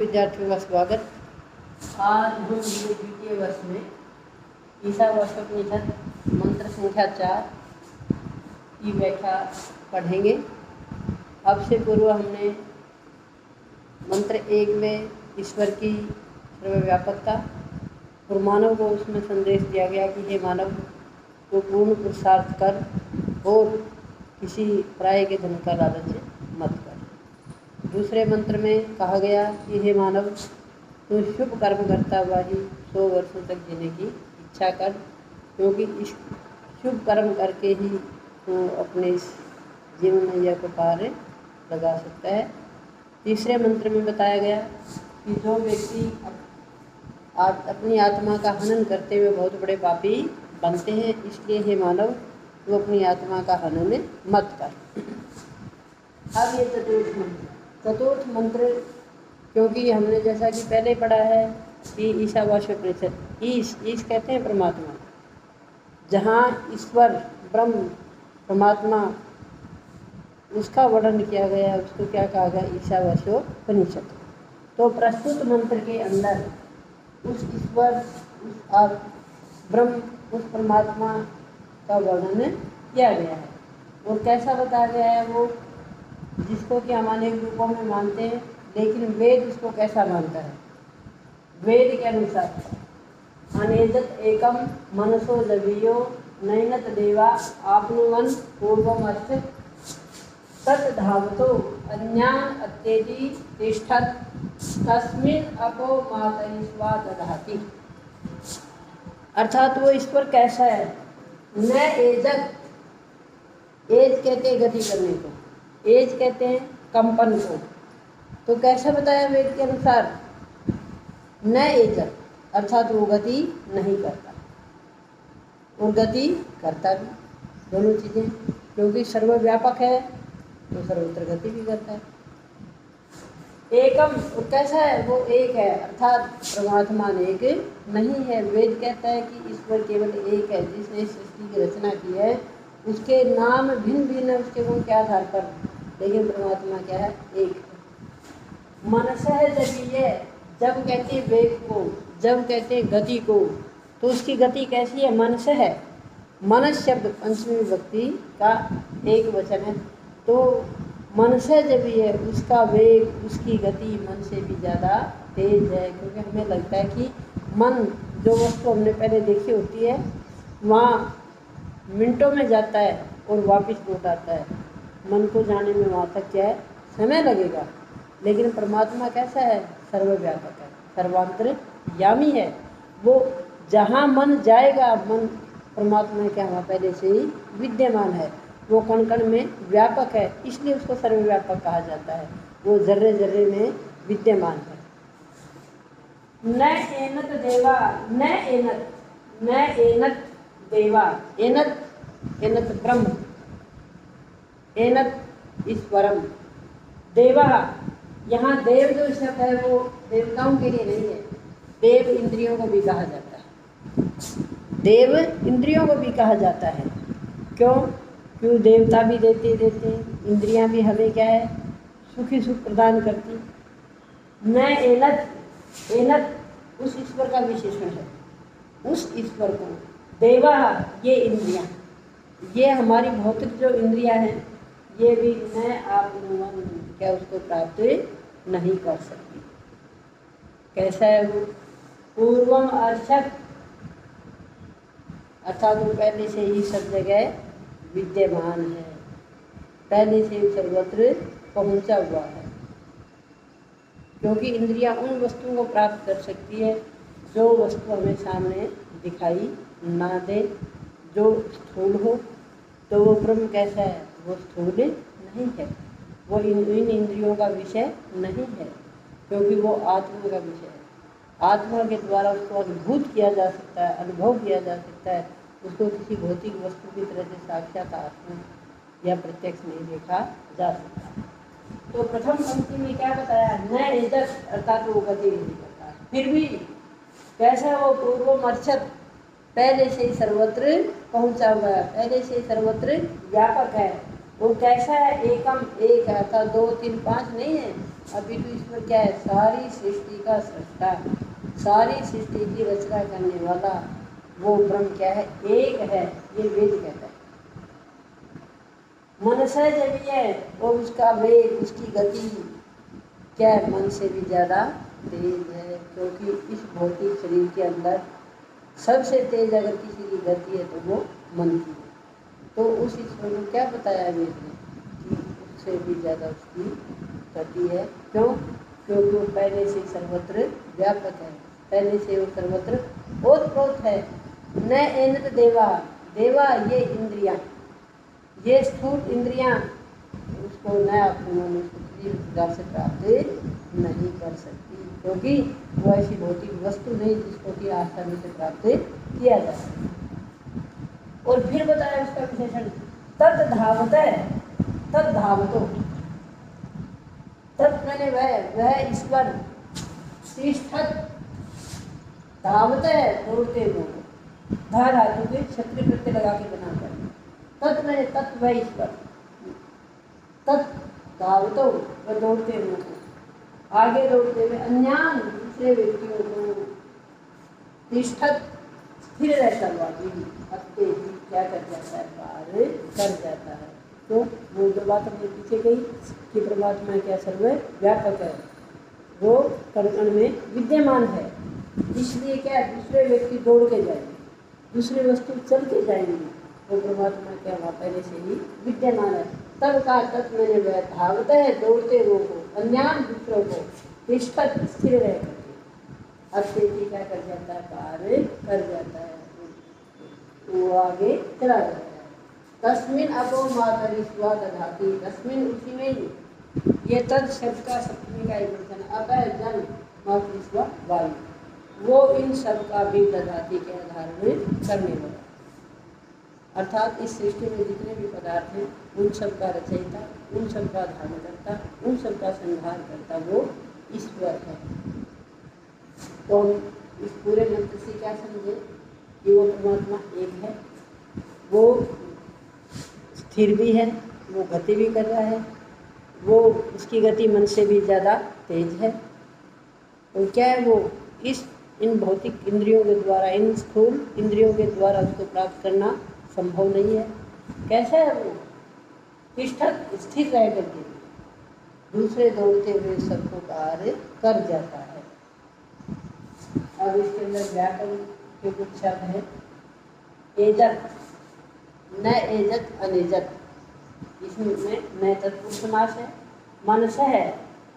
विद्यार्थियों का स्वागत। आज हम द्वितीय वर्ष में ईशावास्योपनिषद मंत्र संख्या 4 की व्याख्या पढ़ेंगे। अब से पूर्व हमने मंत्र 1 में ईश्वर की सर्वव्यापकता और मानव को उसमें संदेश दिया गया कि हे मानव, तो पूर्ण पुरुषार्थ कर और किसी पराये के धन का लालच मत कर। दूसरे मंत्र में कहा गया कि हे मानव, तू शुभ कर्म करता हुआ ही 100 वर्षों तक जीने की इच्छा कर, क्योंकि इस शुभ कर्म करके ही तू अपने इस जीवन नैया को पार लगा सकता है। तीसरे मंत्र में बताया गया कि जो व्यक्ति अपनी आत्मा का हनन करते हुए बहुत बड़े पापी बनते हैं, इसलिए हे मानव, तू अपनी आत्मा का हनन मत कर। अब ये चतुर्थ मंत्र, क्योंकि हमने जैसा कि पहले पढ़ा है कि ईशावास्योपनिषद, ईश कहते हैं परमात्मा, जहाँ ईश्वर ब्रह्म परमात्मा उसका वर्णन किया गया, उसको क्या कहा गया, ईशावास्योपनिषद। तो प्रस्तुत मंत्र के अंदर उस ईश्वर, उस ब्रह्म, उस परमात्मा का वर्णन किया गया है। और कैसा बताया गया है वो, जिसको कि हम अनेक रूपों में मानते हैं, लेकिन वेद उसको कैसा मानता है। वेद के अनुसार अनेजत एकम मनसो जवीयो नैनत देवा आपनुवन पूर्वमर्थ तद्धावतो अज्ञान अत्येति तिष्ठत तस्मिन् अपो मातयिष्वा दधाति। अर्थात वो ईश्वर कैसा है। न एजत, एज कहते हैं गति करने को, एज कहते हैं कंपन को। तो कैसा बताया वेद के अनुसार, न एजत अर्थात वो गति नहीं करता और गति करता भी, दोनों चीज़ें, क्योंकि सर्वव्यापक है तो सर्वत्र गति भी करता है। एकम, और कैसा है, वो एक है, अर्थात परमात्मा एक नहीं है। वेद कहता है कि ईश्वर केवल एक है, जिसने सृष्टि की रचना की है। उसके नाम भिन्न भिन्न है उसके गुण के आधार पर, लेकिन परमात्मा क्या है, एक। मनसह जवीय, जब कहते हैं वेग को, जब कहते हैं गति को, तो उसकी गति कैसी है, मनसह है। मनस शब्द पंचमी विभक्ति का एक वचन है। तो मनसह जवीय, उसका वेग, उसकी गति मन से भी ज़्यादा तेज है, क्योंकि हमें लगता है कि मन, जो वस्तु हमने पहले देखी होती है, वहाँ मिनटों में जाता है और वापस लौट आता है। मन को जाने में वहाँ तक क्या है, समय लगेगा। लेकिन परमात्मा कैसा है, सर्वव्यापक है, सर्वांतर्यामी है। वो जहाँ मन जाएगा, मन परमात्मा क्या वहाँ पहले से ही विद्यमान है। वो कण कण में व्यापक है, इसलिए उसको सर्वव्यापक कहा जाता है। वो जर्रे जर्रे में विद्यमान है। न एनत देवा, न एनत, न एनत देवा, एनत, एनत ब्रह्म, एनत ईश्वरम, देवा, यहाँ देव जो शब्द है वो देवताओं के लिए नहीं है, देव इंद्रियों को भी कहा जाता है। देव इंद्रियों को भी कहा जाता है। क्यों? देवता भी देते हैं, इंद्रियां भी हमें क्या है, सुखी सुख प्रदान करती। न एनत, एनत उस ईश्वर का विशेषण है, उस ईश्वर को। देवा, ये इंद्रियां, ये हमारी भौतिक जो इंद्रियां हैं, ये भी न आप क्या उसको प्राप्त नहीं कर सकती। कैसा है वो, पूर्वम अर्चक, अर्थात वो पहले से ही सब जगह विद्यमान है, पहले से ही सर्वत्र पहुंचा हुआ है। क्योंकि इंद्रियां उन वस्तुओं को प्राप्त कर सकती है जो वस्तु हमें सामने दिखाई ना दे, जो स्थूल हो। तो वो ब्रह्म कैसा है, वो स्थूल नहीं है, वो इन इंद्रियों का विषय नहीं है, क्योंकि वो आत्मा का विषय है। आत्मा के द्वारा उसको अनुभूत किया जा सकता है, अनुभव किया जा सकता है। उसको किसी भौतिक वस्तु की तरह से साक्षात आत्मा या प्रत्यक्ष नहीं देखा जा सकता। तो प्रथम पंक्ति में क्या बताया, न एजत अर्थात वो गति नहीं करता, फिर भी कैसा, वो पूर्वमर्चत, पहले से ही सर्वत्र पहुंचा हुआ है, पहले से ही सर्वत्र व्यापक है। वो कैसा है, एकम, एक, अर्थात 2, 3, 5 नहीं है, अभी तो ईश्वर क्या है? सारी सृष्टि का सृष्टा, सारी सृष्टि की रचना करने वाला वो ब्रह्म क्या है? एक है, ये वेद कहता है। मनसा जब है और उसका वेग, उसकी गति क्या है? मन से भी ज़्यादा तेज है, क्योंकि इस भौतिक शरीर के अंदर सबसे तेज अगर किसी की गति है तो वो मन की है। तो उस ईश्वर को क्या बताया वेद ने कि उससे भी ज़्यादा उसकी गति है। क्यों? क्योंकि वो पहले से सर्वत्र व्यापक है, पहले से वो सर्वत्र ओतप्रोत है। न एनत देवा, देवा ये इंद्रियां, ये स्थूल इंद्रियां उसको न अपने से प्राप्त नहीं कर सकती, क्योंकि वो ऐसी भौतिक वस्तु नहीं जिसको कि आसानी से प्राप्त किया जा सके। और फिर बताया उसका विशेषण, तद धावत है, तद धावतो, तद मैंने वह ईश्वर, तिष्ठत धावत है दौड़ते हुए, धा धातु के क्षत्रिय प्रत्यय लगा के बनाकर, तत् मैंने तत् वह ईश्वर, तत् धावतो वह दौड़ते हुए, आगे दौड़ते हुए, अन्यान दूसरे व्यक्तियों को, तिष्ठत स्थिर रहता हुआ भी, अपने ही क्या कर जाता है? पार कर जाता है। तो वो जो बात हमने पीछे कही कि परमात्मा क्या सर्व व्यापक है, वो कण में विद्यमान है, इसलिए क्या दूसरे व्यक्ति दौड़ के जाएंगे, दूसरे वस्तु चल के जाएंगे, वो परमात्मा क्या वहाँ पहले से ही विद्यमान है। तब का तत् मैंने वह धावत है दौड़ते हुए को, अन्यान दूसरों को, तिष्ठत स्थिर रह करके, अत्यंत क्या कर जाता है? पार कर जाता है, वो आगे चला जाता है। तस्मिन अपो मातरि स्वा दधाति, तस्मिन उसी में ही, ये तद शब्द का सप्तमी का एक वचन, अप जन मातरि स्वा वायु, वो इन सब का भी दधाति के आधार में करने वाला, अर्थात इस सृष्टि में जितने भी पदार्थ हैं उन सब का रचयिता, उन सब का धारण करता, उन सब का संहार करता वो ईश्वर है। तो हम इस पूरे मंत्र से क्या समझे कि वो परमात्मा एक है, वो स्थिर भी है, वो गति भी कर रहा है, वो उसकी गति मन से भी ज़्यादा तेज है। और क्या है? वो इन भौतिक इंद्रियों के द्वारा, इन स्थूल इंद्रियों के द्वारा उसको प्राप्त करना संभव नहीं है। कैसा है वो? तिष्ठत स्थिर रह करके दूसरे दौड़ते हुए सबको पार कर जाता है। अब इसके अंदर व्याकरण के कुछ शब्द है। एजत, न एजत अनेजत, इसमें न तत्पुरुष समास है। मनस है,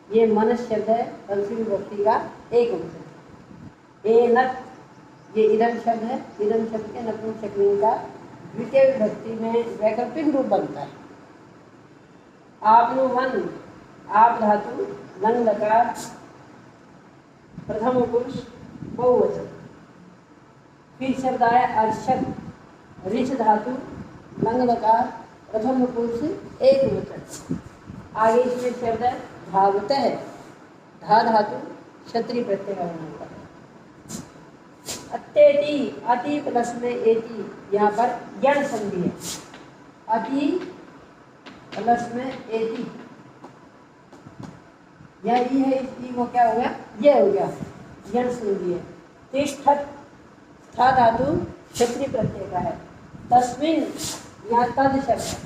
ये मनस शब्द है, पंचमी विभक्ति का एक वचन। एनत, ये इदम शब्द है, इदम शब्द के नपुंसकलिंग का द्वितीय विभक्ति में वैकल्पिक रूप बनता है। आपनुवन, आप धातु, लं लकार, प्रथम पुरुष बहुवचन। फिर शब्द आया अर्षक, ऋष धातु, लं लकार, प्रथम पुरुष एक वचन। आगे इसमें शब्द है धावत है, धा धातु, क्षत्रिय प्रत्यय का होना होता है। अत्येति, अति प्लस में एति, यहाँ पर यण संधि है। अति प्लस में एति, यह ई है, इसकी वो क्या हो गया? ये हो गया, यण संधि है। तिष्ठत, था धातु, क्षत्रिय प्रत्यय का है। तस्मिन, यहाँ तद शब्द है,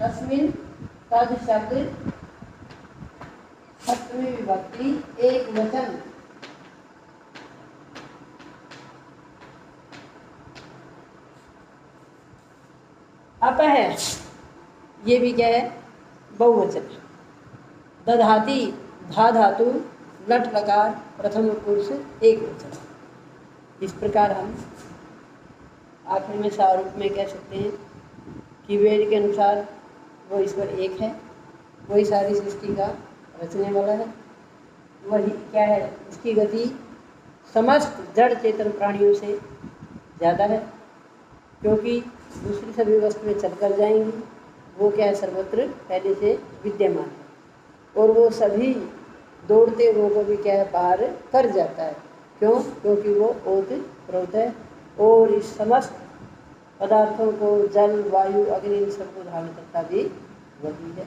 तस्मिन तद शब्द, सप्तमी विभक्ति एक वचन। अप है, ये भी क्या है? बहुवचन। दधाती, धा धातु, लट लकार, प्रथम पुरुष एक वचन। इस प्रकार हम आखिर में सारूप में कह सकते हैं कि वेद के अनुसार वो ईश्वर एक है, वही सारी सृष्टि का रचने वाला है, वही क्या है? उसकी गति समस्त जड़ चेतन प्राणियों से ज़्यादा है, क्योंकि दूसरी सभी वस्तुएं चलकर जाएंगी, वो क्या है? सर्वत्र पहले से विद्यमान है, और वो सभी दौड़ते हुए को भी क्या है? पार कर जाता है। क्यों? क्योंकि वो ओतप्रोत है, और इस समस्त पदार्थों को, जल, वायु, अग्नि, इन सबको धारण करता भी वही है।